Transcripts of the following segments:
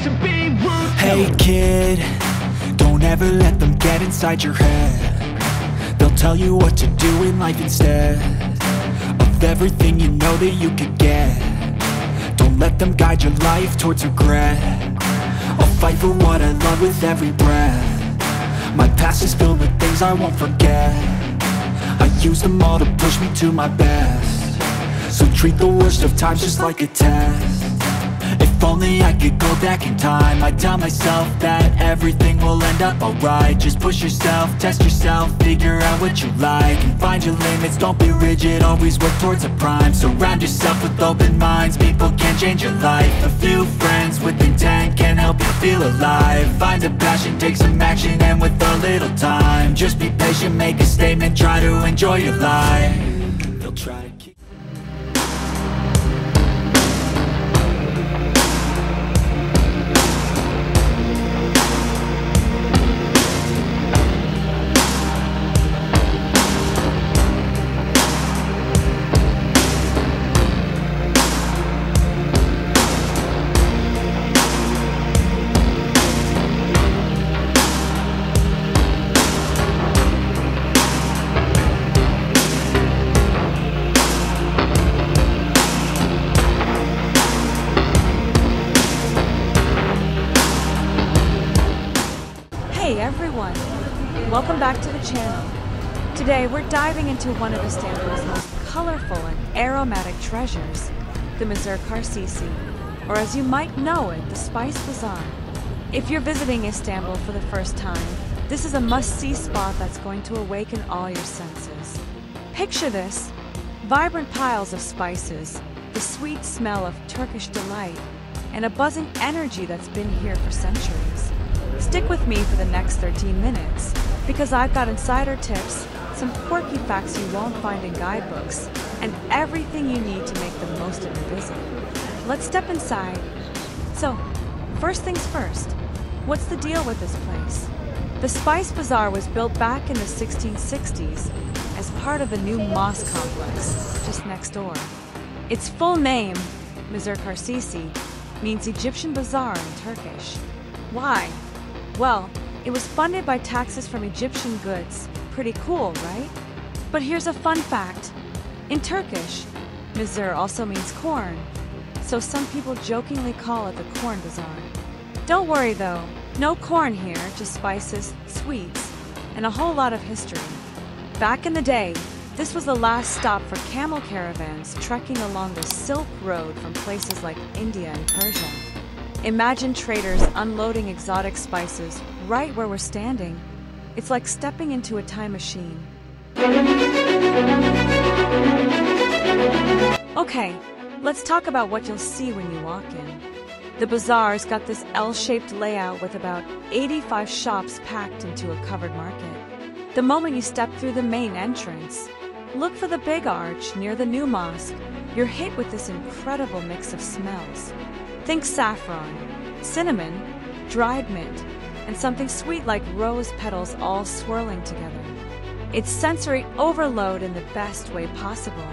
to be rude to. Hey kid, don't ever let them get inside your head. They'll tell you what to do in life instead of everything you know that you could get. Don't let them guide your life towards regret. I'll fight for what I love with every breath. My past is filled with things I won't forget. I use them all to push me to my best. So treat the worst of times just like a test. If only I could go back in time, I'd tell myself that everything will end up alright. Just push yourself, test yourself, figure out what you like, and find your limits, don't be rigid, always work towards a prime. Surround yourself with open minds, people can change your life. A few friends with intent can help you feel alive. Find a passion, take some action, and with a little time, just be patient, make a statement, try to enjoy your life. They'll try to keep... Hey everyone! Welcome back to the channel. Today we're diving into one of Istanbul's most colorful and aromatic treasures, the Mısır Çarşısı, or as you might know it, the Spice Bazaar. If you're visiting Istanbul for the first time, this is a must-see spot that's going to awaken all your senses. Picture this: vibrant piles of spices, the sweet smell of Turkish delight, and a buzzing energy that's been here for centuries. Stick with me for the next 13 minutes, because I've got insider tips, some quirky facts you won't find in guidebooks, and everything you need to make the most of your visit. Let's step inside. So, first things first, what's the deal with this place? The Spice Bazaar was built back in the 1660s as part of the new mosque complex just next door. Its full name, Mısır Çarşısı, means Egyptian bazaar in Turkish. Why? Well, it was funded by taxes from Egyptian goods. Pretty cool, right? But here's a fun fact. In Turkish, Mısır also means corn, so some people jokingly call it the Corn Bazaar. Don't worry though, no corn here, just spices, sweets, and a whole lot of history. Back in the day, this was the last stop for camel caravans trekking along the Silk Road from places like India and Persia. Imagine traders unloading exotic spices right where we're standing. It's like stepping into a time machine. Okay, let's talk about what you'll see when you walk in. The bazaar's got this L-shaped layout with about 85 shops packed into a covered market. The moment you step through the main entrance, look for the big arch near the new mosque. You're hit with this incredible mix of smells. Think saffron, cinnamon, dried mint, and something sweet like rose petals all swirling together. It's sensory overload in the best way possible.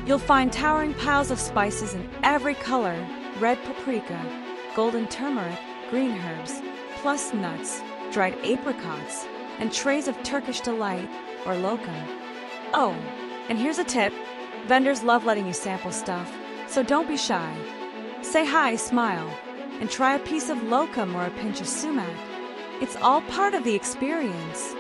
You'll find towering piles of spices in every color: red paprika, golden turmeric, green herbs, plus nuts, dried apricots, and trays of Turkish delight, or lokum. Oh, and here's a tip. Vendors love letting you sample stuff, so don't be shy. Say hi, smile, and try a piece of lokum or a pinch of sumac. It's all part of the experience.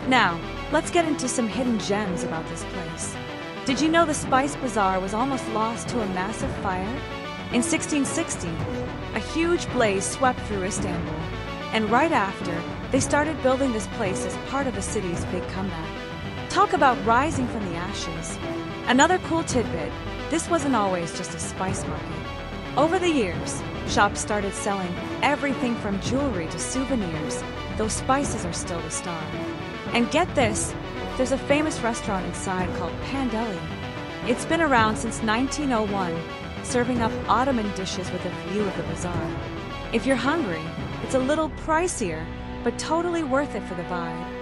Now, let's get into some hidden gems about this place. Did you know the Spice Bazaar was almost lost to a massive fire? In 1660, a huge blaze swept through Istanbul. And right after, they started building this place as part of the city's big comeback. Talk about rising from the ashes. Another cool tidbit, this wasn't always just a spice market. Over the years, shops started selling everything from jewelry to souvenirs, though spices are still the star. And get this, there's a famous restaurant inside called Pandeli. It's been around since 1901, serving up Ottoman dishes with a view of the bazaar. If you're hungry, it's a little pricier, but totally worth it for the vibe.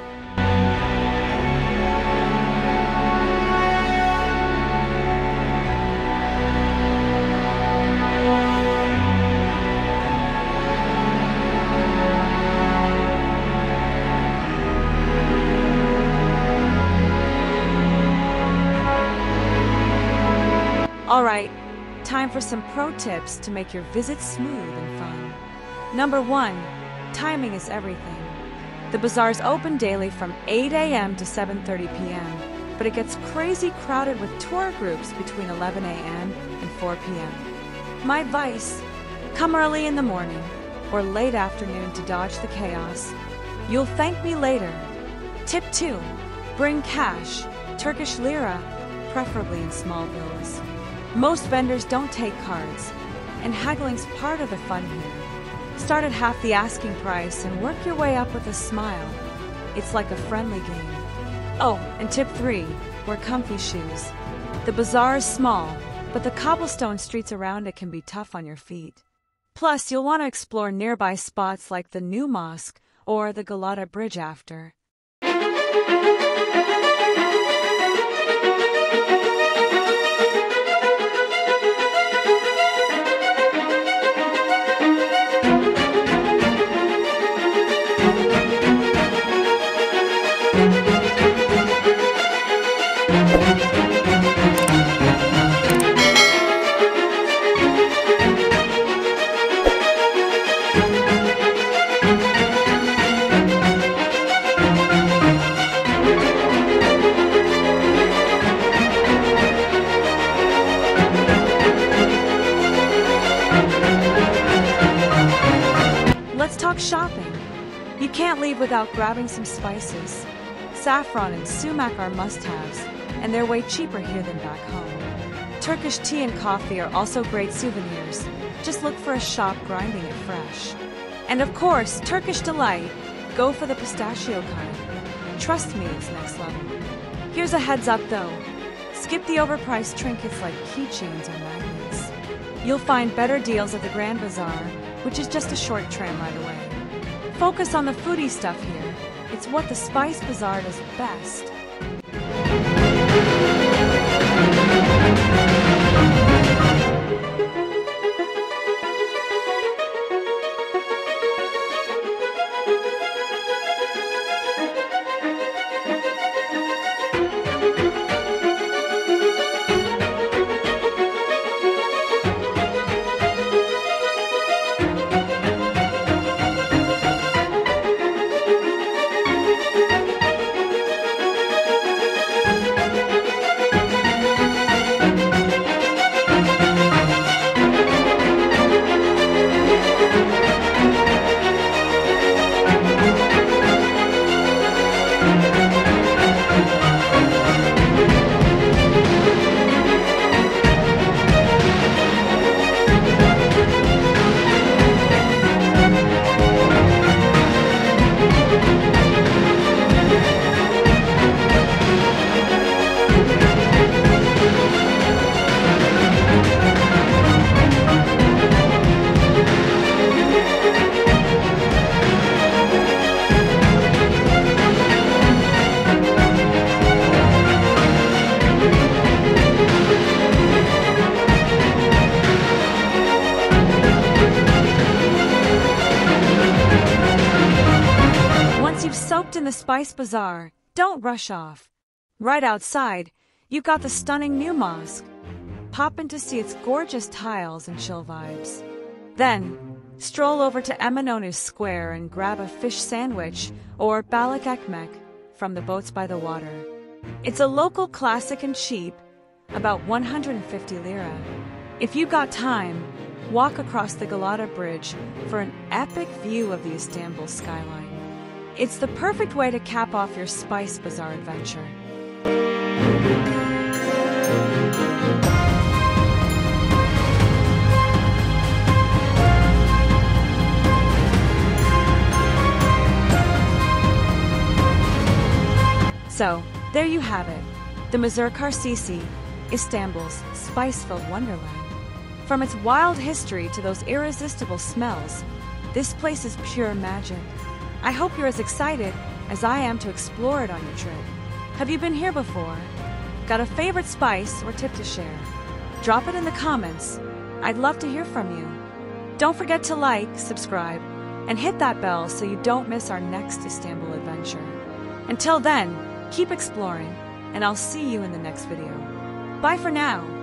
Alright, time for some pro tips to make your visit smooth and fun. Number 1, timing is everything. The bazaars open daily from 8 a.m. to 7:30 p.m., but it gets crazy crowded with tour groups between 11 a.m. and 4 p.m. My advice, come early in the morning or late afternoon to dodge the chaos. You'll thank me later. Tip 2, bring cash, Turkish lira, preferably in small bills. Most vendors don't take cards, and haggling's part of the fun here. Start at half the asking price and work your way up with a smile. It's like a friendly game. Oh, and tip 3, wear comfy shoes. The bazaar is small, but the cobblestone streets around it can be tough on your feet. Plus, you'll want to explore nearby spots like the new mosque or the Galata Bridge after. Let's talk shopping. You can't leave without grabbing some spices. Saffron and sumac are must-haves, and they're way cheaper here than back home. Turkish tea and coffee are also great souvenirs. Just look for a shop grinding it fresh. And of course, Turkish delight. Go for the pistachio kind. Trust me, it's next level. Here's a heads up though. Skip the overpriced trinkets like keychains or magnets. You'll find better deals at the Grand Bazaar, which is just a short tram right away. Focus on the foodie stuff here. It's what the Spice Bazaar does best. In the Spice Bazaar, don't rush off. Right outside, you've got the stunning new mosque. Pop in to see its gorgeous tiles and chill vibes. Then, stroll over to Eminönü Square and grab a fish sandwich or balak ekmek from the boats by the water. It's a local classic and cheap, about 150 lira. If you got time, walk across the Galata Bridge for an epic view of the Istanbul skyline. It's the perfect way to cap off your Spice Bazaar adventure. So, there you have it, the Mısır Çarşısı, Istanbul's spice-filled wonderland. From its wild history to those irresistible smells, this place is pure magic. I hope you're as excited as I am to explore it on your trip. Have you been here before? Got a favorite spice or tip to share? Drop it in the comments. I'd love to hear from you. Don't forget to like, subscribe, and hit that bell so you don't miss our next Istanbul adventure. Until then, keep exploring, and I'll see you in the next video. Bye for now.